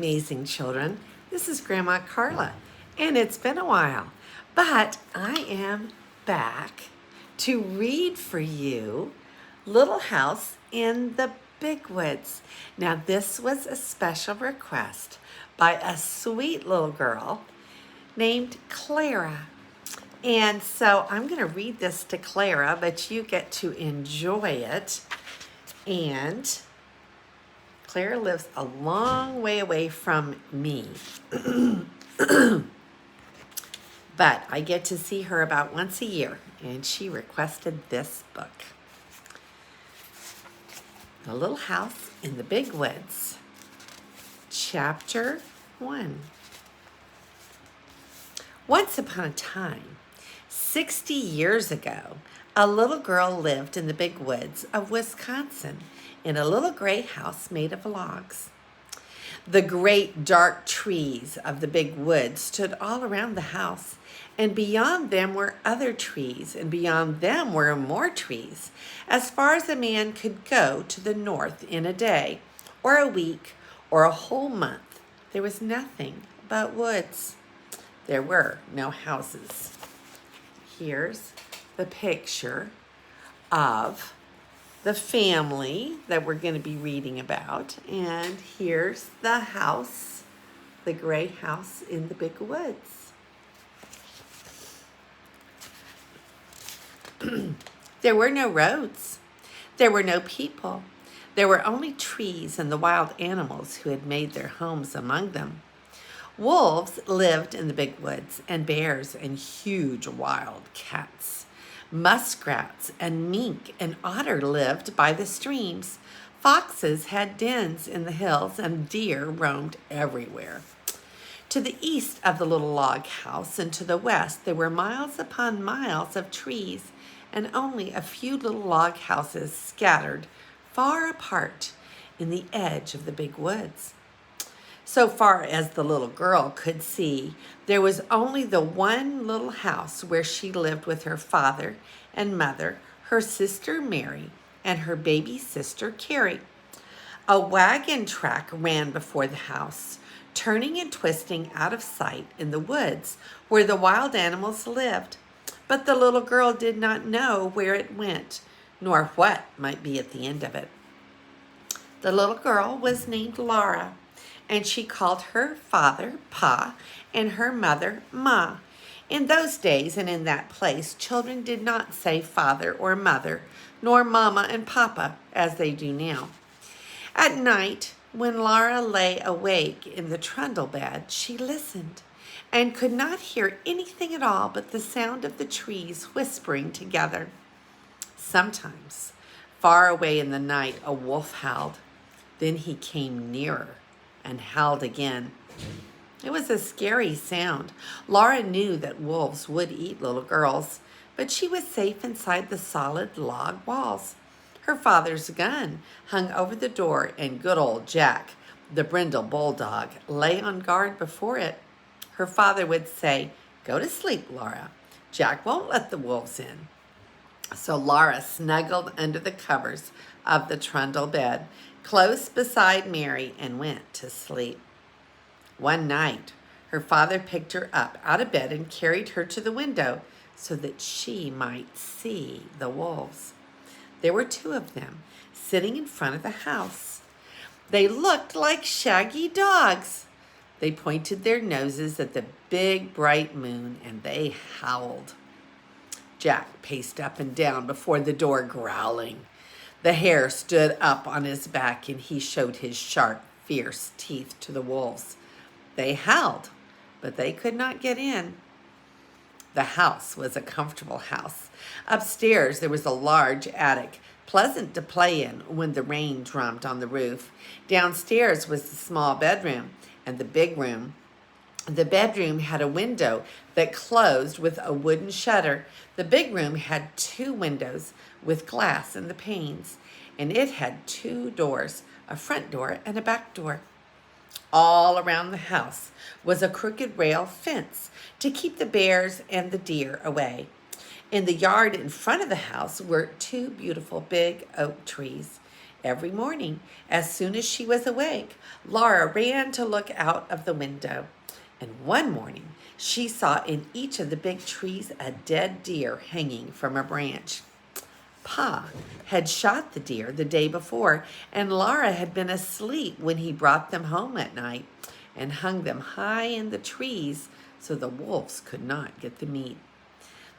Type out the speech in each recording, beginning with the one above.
Amazing children. This is Grandma Carla, and it's been a while, but I am back to read for you Little House in the Big Woods. Now, this was a special request by a sweet little girl named Clara. And so I'm going to read this to Clara, but you get to enjoy it. And Clara lives a long way away from me, but I get to see her about once a year, and she requested this book, The Little House in the Big Woods, Chapter 1. Once upon a time, 60 years ago, a little girl lived in the big woods of Wisconsin in a little gray house made of logs. The great dark trees of the big woods stood all around the house, and beyond them were other trees, and beyond them were more trees, as far as a man could go to the north in a day, or a week, or a whole month. There was nothing but woods. There were no houses. Here's the picture of the family that we're going to be reading about. And here's the house, the gray house in the big woods. There were no roads. There were no people. There were only trees and the wild animals who had made their homes among them. Wolves lived in the big woods, and bears and huge wild cats. Muskrats and mink and otter lived by the streams. Foxes had dens in the hills, and deer roamed everywhere. To the east of the little log house and to the west, there were miles upon miles of trees and only a few little log houses scattered far apart in the edge of the big woods. So far as the little girl could see, there was only the one little house where she lived with her father and mother, her sister Mary, and her baby sister Carrie. A wagon track ran before the house, turning and twisting out of sight in the woods where the wild animals lived. But the little girl did not know where it went, nor what might be at the end of it. The little girl was named Laura, and she called her father Pa and her mother Ma. In those days and in that place, children did not say father or mother, nor mama and papa, as they do now. At night, when Laura lay awake in the trundle bed, she listened and could not hear anything at all but the sound of the trees whispering together. Sometimes, far away in the night, a wolf howled. Then he came nearer and howled again. It was a scary sound. Laura knew that wolves would eat little girls, but she was safe inside the solid log walls. Her father's gun hung over the door, and good old Jack, the brindle bulldog, lay on guard before it. Her father would say, "Go to sleep, Laura. Jack won't let the wolves in." So Laura snuggled under the covers of the trundle bed, close beside Mary, and went to sleep. One night, her father picked her up out of bed and carried her to the window so that she might see the wolves. There were two of them sitting in front of the house. They looked like shaggy dogs. They pointed their noses at the big bright moon, and they howled. Jack paced up and down before the door, growling. The hair stood up on his back, and he showed his sharp, fierce teeth to the wolves. They howled, but they could not get in. The house was a comfortable house. Upstairs, there was a large attic, pleasant to play in when the rain drummed on the roof. Downstairs was the small bedroom and the big room. The bedroom had a window that closed with a wooden shutter. The big room had two windows with glass in the panes, and it had two doors, a front door and a back door. All around the house was a crooked rail fence to keep the bears and the deer away. In the yard in front of the house were two beautiful big oak trees. Every morning, as soon as she was awake, Laura ran to look out of the window. And one morning, she saw in each of the big trees a dead deer hanging from a branch. Pa had shot the deer the day before, and Laura had been asleep when he brought them home at night and hung them high in the trees so the wolves could not get the meat.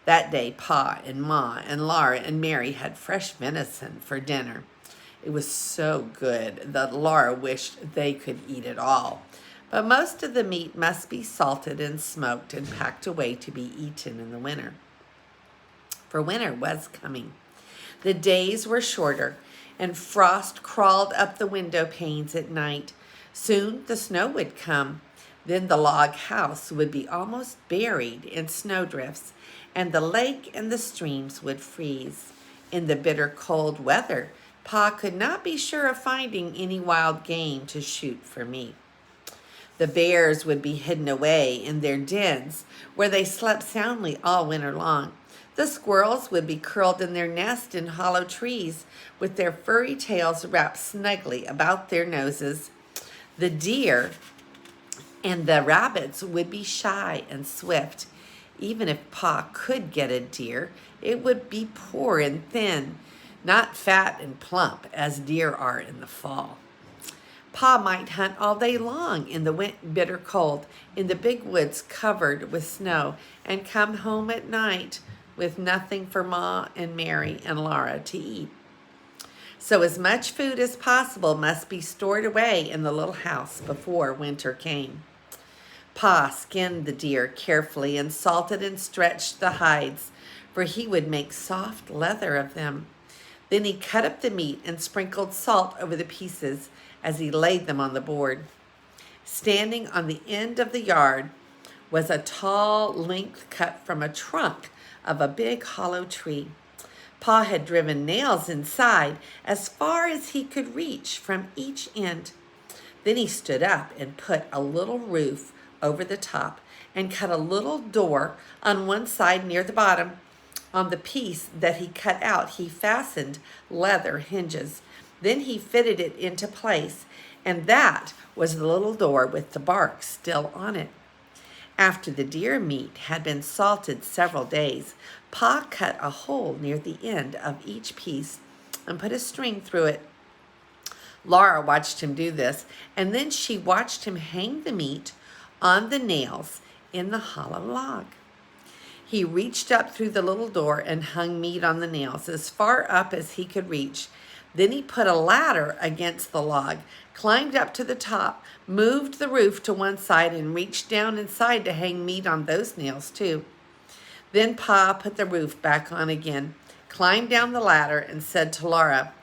That day, Pa and Ma and Laura and Mary had fresh venison for dinner. It was so good that Laura wished they could eat it all. But most of the meat must be salted and smoked and packed away to be eaten in the winter. For winter was coming. The days were shorter, and frost crawled up the window panes at night. Soon the snow would come. Then the log house would be almost buried in snowdrifts, and the lake and the streams would freeze. In the bitter cold weather, Pa could not be sure of finding any wild game to shoot for meat. The bears would be hidden away in their dens, where they slept soundly all winter long. The squirrels would be curled in their nest in hollow trees, with their furry tails wrapped snugly about their noses. The deer and the rabbits would be shy and swift. Even if Pa could get a deer, it would be poor and thin, not fat and plump as deer are in the fall. Pa might hunt all day long in the bitter cold, in the big woods covered with snow, and come home at night with nothing for Ma and Mary and Laura to eat. So as much food as possible must be stored away in the little house before winter came. Pa skinned the deer carefully and salted and stretched the hides, for he would make soft leather of them. Then he cut up the meat and sprinkled salt over the pieces as he laid them on the board. Standing on the end of the yard was a tall length cut from a trunk of a big hollow tree. Pa had driven nails inside as far as he could reach from each end. Then he stood up and put a little roof over the top and cut a little door on one side near the bottom. On the piece that he cut out, he fastened leather hinges. Then he fitted it into place, and that was the little door with the bark still on it. After the deer meat had been salted several days, Pa cut a hole near the end of each piece and put a string through it. Laura watched him do this, and then she watched him hang the meat on the nails in the hollow log. He reached up through the little door and hung meat on the nails as far up as he could reach. Then he put a ladder against the log, climbed up to the top, moved the roof to one side, and reached down inside to hang meat on those nails too. Then Pa put the roof back on again, climbed down the ladder, and said to Laura,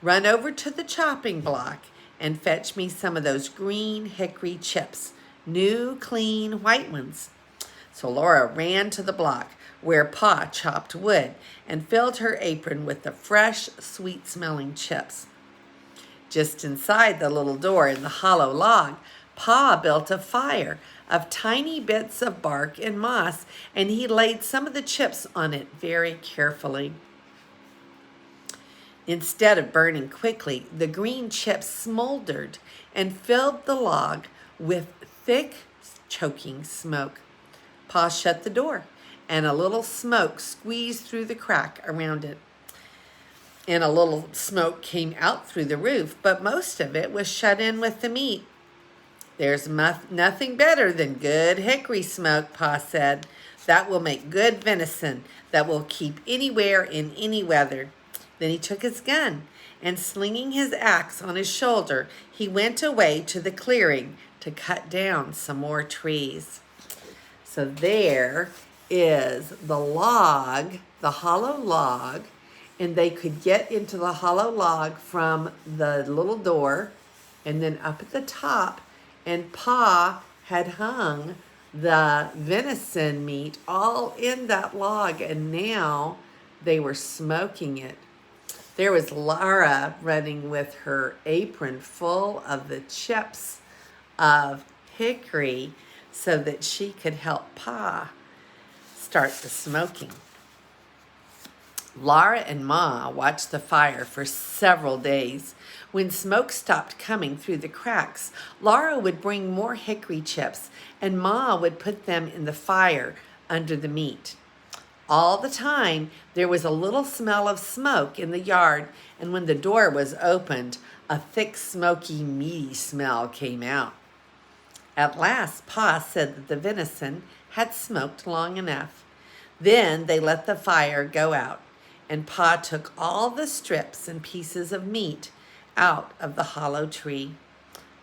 "Run over to the chopping block and fetch me some of those green hickory chips, new, clean, white ones." So Laura ran to the block where Pa chopped wood and filled her apron with the fresh, sweet-smelling chips. Just inside the little door in the hollow log, Pa built a fire of tiny bits of bark and moss, and he laid some of the chips on it very carefully. Instead of burning quickly, the green chips smoldered and filled the log with thick, choking smoke. Pa shut the door, and a little smoke squeezed through the crack around it. And a little smoke came out through the roof, but most of it was shut in with the meat. "There's nothing better than good hickory smoke," Pa said. "That will make good venison that will keep anywhere in any weather." Then he took his gun, and slinging his axe on his shoulder, he went away to the clearing to cut down some more trees. So there is the log, the hollow log, and they could get into the hollow log from the little door, and then up at the top, and Pa had hung the venison meat all in that log, and now they were smoking it. There was Laura running with her apron full of the chips of hickory so that she could help Pa start the smoking. Laura and Ma watched the fire for several days. When smoke stopped coming through the cracks, Laura would bring more hickory chips, and Ma would put them in the fire under the meat. All the time, there was a little smell of smoke in the yard, and when the door was opened, a thick, smoky, meaty smell came out. At last, Pa said that the venison had smoked long enough. Then they let the fire go out, and Pa took all the strips and pieces of meat out of the hollow tree.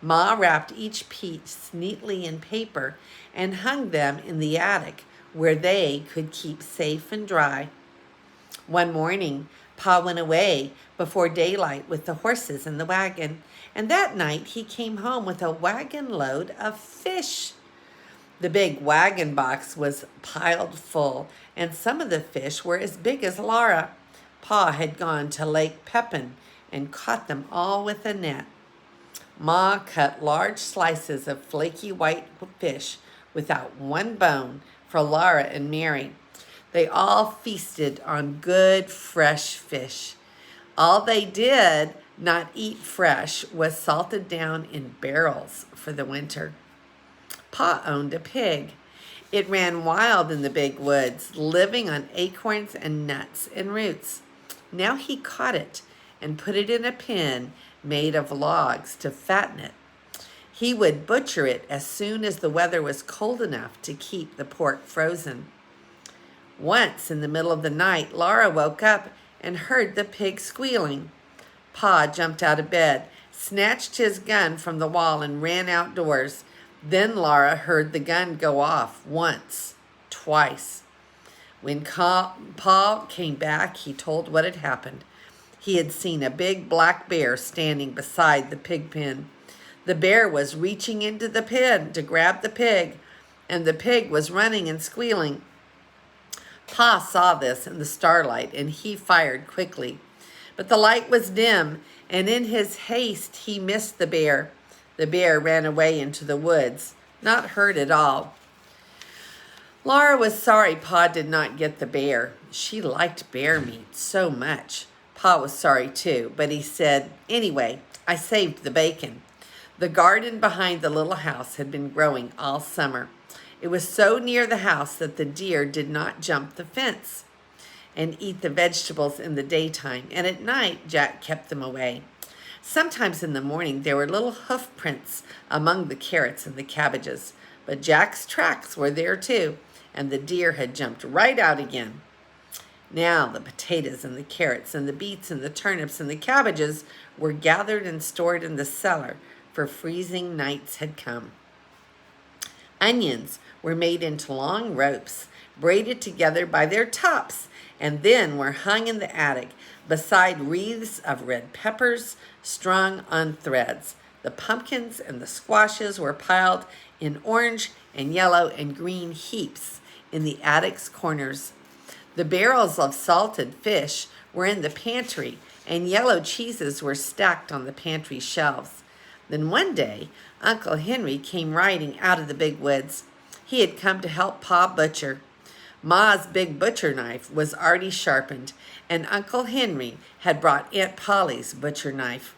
Ma wrapped each piece neatly in paper and hung them in the attic where they could keep safe and dry. One morning, Pa went away before daylight with the horses and the wagon, and that night he came home with a wagon load of fish. The big wagon box was piled full, and some of the fish were as big as Laura. Pa had gone to Lake Pepin and caught them all with a net. Ma cut large slices of flaky white fish without one bone for Laura and Mary. They all feasted on good, fresh fish. All they did not eat fresh was salted down in barrels for the winter. Pa owned a pig. It ran wild in the big woods, living on acorns and nuts and roots. Now he caught it and put it in a pen made of logs to fatten it. He would butcher it as soon as the weather was cold enough to keep the pork frozen. Once in the middle of the night, Laura woke up and heard the pig squealing. Pa jumped out of bed, snatched his gun from the wall, and ran outdoors. Then Laura heard the gun go off once, twice. When Pa came back, he told what had happened. He had seen a big black bear standing beside the pig pen. The bear was reaching into the pen to grab the pig, and the pig was running and squealing. Pa saw this in the starlight, and he fired quickly. But the light was dim, and in his haste he missed the bear. The bear ran away into the woods, not hurt at all. Laura was sorry Pa did not get the bear. She liked bear meat so much. Pa was sorry too, but he said, "Anyway, I saved the bacon." The garden behind the little house had been growing all summer. It was so near the house that the deer did not jump the fence and eat the vegetables in the daytime, and at night Jack kept them away. Sometimes in the morning there were little hoof prints among the carrots and the cabbages, but Jack's tracks were there too, and the deer had jumped right out again. Now the potatoes and the carrots and the beets and the turnips and the cabbages were gathered and stored in the cellar, for freezing nights had come. Onions were made into long ropes, braided together by their tops, and then were hung in the attic beside wreaths of red peppers strung on threads. The pumpkins and the squashes were piled in orange and yellow and green heaps in the attic's corners. The barrels of salted fish were in the pantry, and yellow cheeses were stacked on the pantry shelves. Then one day, Uncle Henry came riding out of the big woods. He had come to help Pa butcher. Ma's big butcher knife was already sharpened, and Uncle Henry had brought Aunt Polly's butcher knife.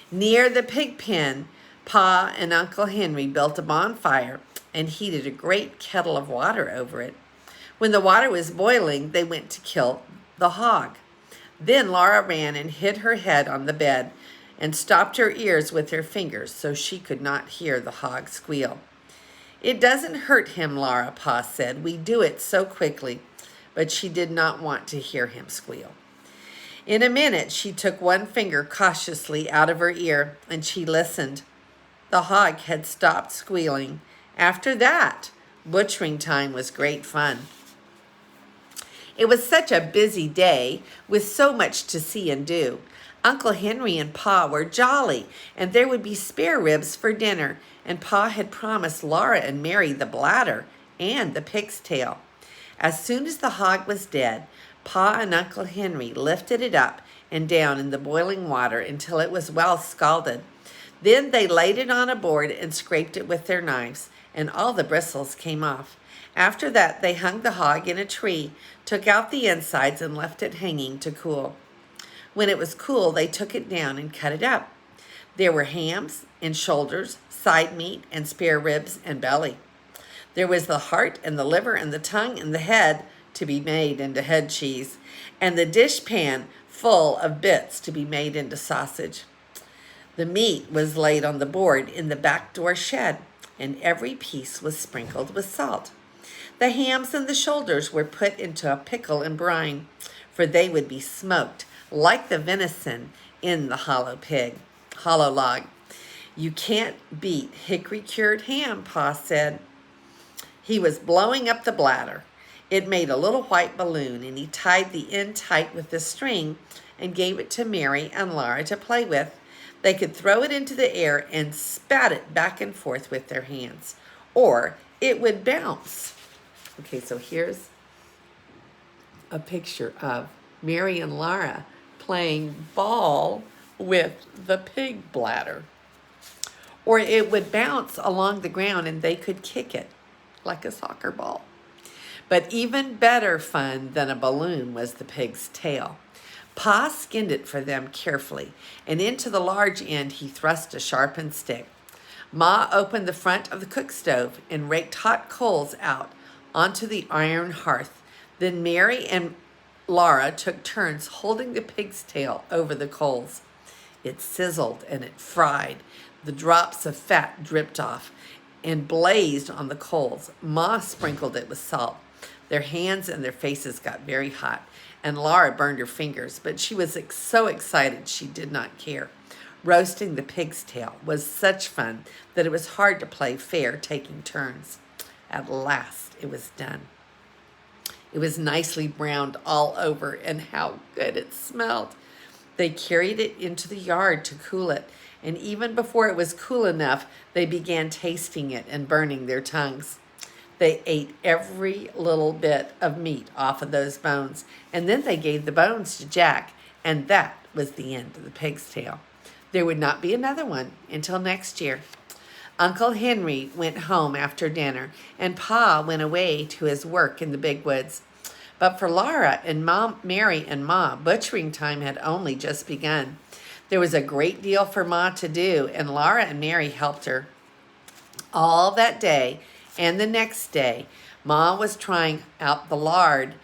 Near the pig pen, Pa and Uncle Henry built a bonfire and heated a great kettle of water over it. When the water was boiling, they went to kill the hog. Then Laura ran and hid her head on the bed and stopped her ears with her fingers so she could not hear the hog squeal. "It doesn't hurt him, Laura," Pa said. "We do it so quickly." But she did not want to hear him squeal. In a minute, she took one finger cautiously out of her ear, and she listened. The hog had stopped squealing. After that, butchering time was great fun. It was such a busy day with so much to see and do. Uncle Henry and Pa were jolly, and there would be spare ribs for dinner, and Pa had promised Laura and Mary the bladder and the pig's tail. As soon as the hog was dead, Pa and Uncle Henry lifted it up and down in the boiling water until it was well scalded. Then they laid it on a board and scraped it with their knives, and all the bristles came off. After that, they hung the hog in a tree, took out the insides, and left it hanging to cool. When it was cool, they took it down and cut it up. There were hams and shoulders, side meat and spare ribs and belly. There was the heart and the liver and the tongue and the head to be made into head cheese, and the dishpan full of bits to be made into sausage. The meat was laid on the board in the back door shed, and every piece was sprinkled with salt. The hams and the shoulders were put into a pickle and brine, for they would be smoked like the venison in the hollow log. You can't beat hickory-cured ham, Pa said. He was blowing up the bladder. It made a little white balloon, and he tied the end tight with a string and gave it to Mary and Laura to play with. They could throw it into the air and spat it back and forth with their hands, or it would bounce. Okay, so here's a picture of Mary and Laura playing ball with the pig bladder. Or it would bounce along the ground and they could kick it like a soccer ball. But even better fun than a balloon was the pig's tail. Pa skinned it for them carefully, and into the large end he thrust a sharpened stick. Ma opened the front of the cook stove and raked hot coals out onto the iron hearth. Then Mary and Laura took turns holding the pig's tail over the coals. It sizzled and it fried. The drops of fat dripped off and blazed on the coals. Ma sprinkled it with salt. Their hands and their faces got very hot, and Laura burned her fingers, but she was so excited she did not care. Roasting the pig's tail was such fun that it was hard to play fair, taking turns. At last, it was done. It was nicely browned all over, and how good it smelled. They carried it into the yard to cool it, and even before it was cool enough, they began tasting it and burning their tongues. They ate every little bit of meat off of those bones, and then they gave the bones to Jack, and that was the end of the pig's tail. There would not be another one until next year. Uncle Henry went home after dinner, and Pa went away to his work in the big woods. But for Laura and Mary and Ma, butchering time had only just begun. There was a great deal for Ma to do, and Laura and Mary helped her. All that day and the next day, Ma was trying out the lard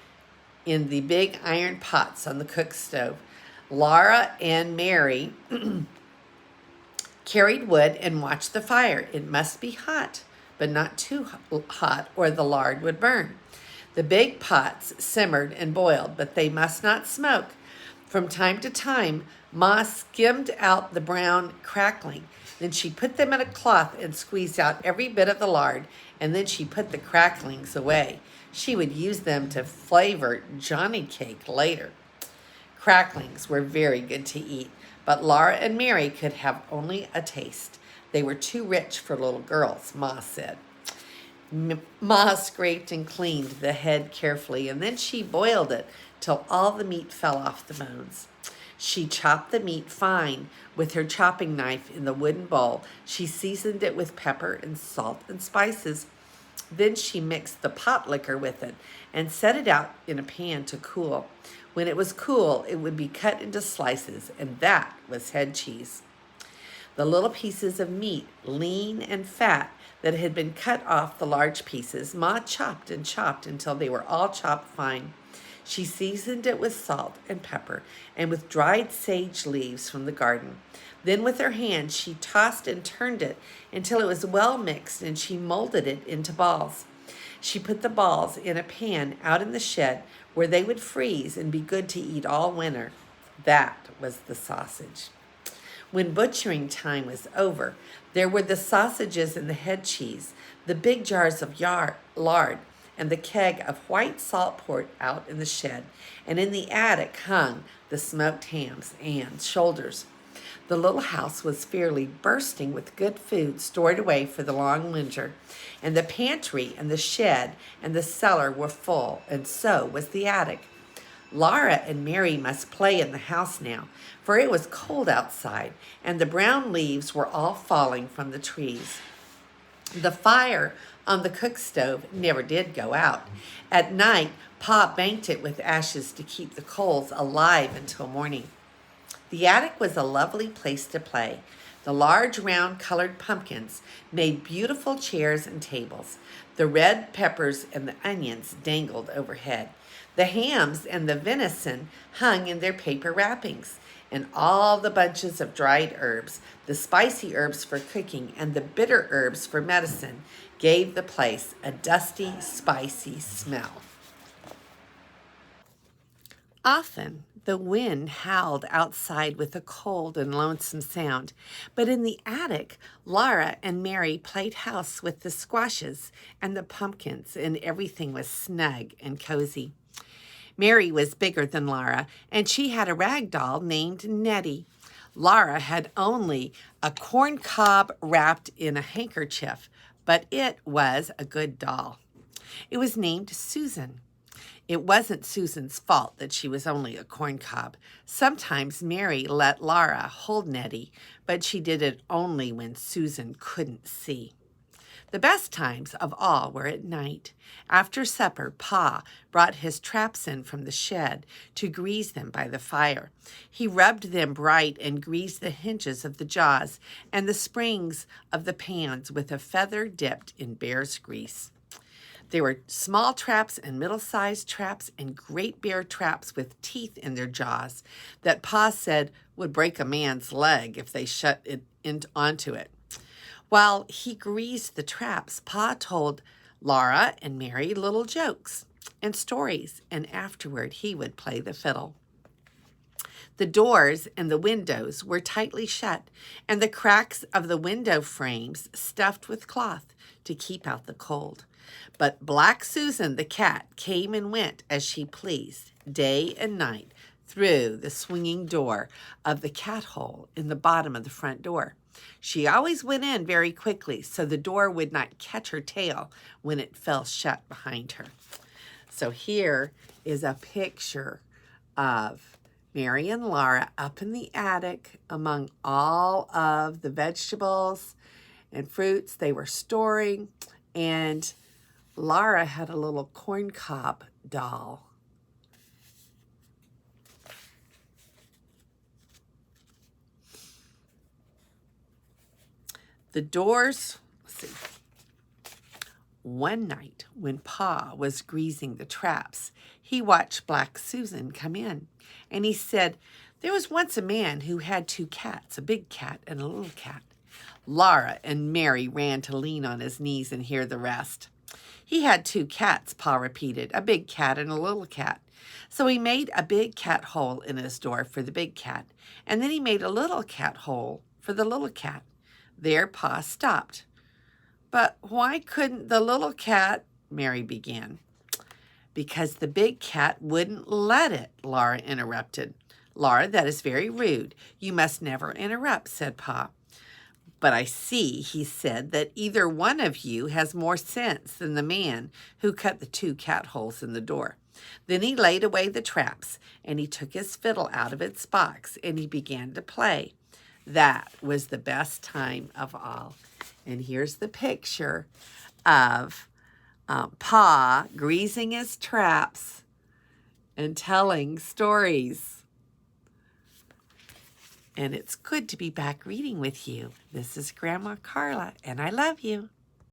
in the big iron pots on the cook stove. Laura and Mary carried wood and watched the fire. It must be hot, but not too hot, or the lard would burn. The big pots simmered and boiled, but they must not smoke. From time to time, Ma skimmed out the brown crackling. Then she put them in a cloth and squeezed out every bit of the lard, and then she put the cracklings away. She would use them to flavor Johnny cake later. Cracklings were very good to eat, but Laura and Mary could have only a taste. They were too rich for little girls, Ma said. Ma scraped and cleaned the head carefully, and then she boiled it till all the meat fell off the bones. She chopped the meat fine with her chopping knife in the wooden bowl. She seasoned it with pepper and salt and spices. Then she mixed the pot liquor with it and set it out in a pan to cool. When it was cool, it would be cut into slices, and that was head cheese. The little pieces of meat, lean and fat, that had been cut off the large pieces, Ma chopped and chopped until they were all chopped fine. She seasoned it with salt and pepper and with dried sage leaves from the garden. Then with her hands, she tossed and turned it until it was well mixed, and she molded it into balls. She put the balls in a pan out in the shed where they would freeze and be good to eat all winter. That was the sausage. When butchering time was over, there were the sausages and the head cheese, the big jars of lard, and the keg of white salt pork out in the shed, and in the attic hung the smoked hams and shoulders. The little house was fairly bursting with good food stored away for the long winter, and the pantry and the shed and the cellar were full, and so was the attic. Laura and Mary must play in the house now, for it was cold outside, and the brown leaves were all falling from the trees. The fire on the cook stove never did go out. At night, Pa banked it with ashes to keep the coals alive until morning. The attic was a lovely place to play. The large round colored pumpkins made beautiful chairs and tables. The red peppers and the onions dangled overhead. The hams and the venison hung in their paper wrappings, and all the bunches of dried herbs, the spicy herbs for cooking and the bitter herbs for medicine, gave the place a dusty, spicy smell. Often the wind howled outside with a cold and lonesome sound, but in the attic, Laura and Mary played house with the squashes and the pumpkins, and everything was snug and cozy. Mary was bigger than Laura, and she had a rag doll named Nettie. Laura had only a corn cob wrapped in a handkerchief, but it was a good doll. It was named Susan. It wasn't Susan's fault that she was only a corn cob. Sometimes Mary let Laura hold Nettie, but she did it only when Susan couldn't see. The best times of all were at night. After supper, Pa brought his traps in from the shed to grease them by the fire. He rubbed them bright and greased the hinges of the jaws and the springs of the pans with a feather dipped in bear's grease. There were small traps and middle-sized traps and great bear traps with teeth in their jaws that Pa said would break a man's leg if they shut it onto it. While he greased the traps, Pa told Laura and Mary little jokes and stories, and afterward he would play the fiddle. The doors and the windows were tightly shut, and the cracks of the window frames stuffed with cloth to keep out the cold. But Black Susan the cat came and went as she pleased, day and night, through the swinging door of the cat hole in the bottom of the front door. She always went in very quickly so the door would not catch her tail when it fell shut behind her. So here is a picture of Mary and Laura up in the attic among all of the vegetables and fruits they were storing, and Laura had a little corn cob doll. The doors, let's see. One night when Pa was greasing the traps, he watched Black Susan come in, and he said, "There was once a man who had two cats, a big cat and a little cat." Laura and Mary ran to lean on his knees and hear the rest. "He had two cats," Pa repeated, "a big cat and a little cat. So he made a big cat hole in his door for the big cat, and then he made a little cat hole for the little cat." There Pa stopped. "But why couldn't the little cat," Mary began. "Because the big cat wouldn't let it," Laura interrupted. "Laura, that is very rude. You must never interrupt," said Pa. "But I see," he said, "that either one of you has more sense than the man who cut the two cat holes in the door." Then he laid away the traps, and he took his fiddle out of its box, and he began to play. That was the best time of all. And here's the picture of Pa greasing his traps and telling stories. And it's good to be back reading with you. This is Grandma Carla, and I love you.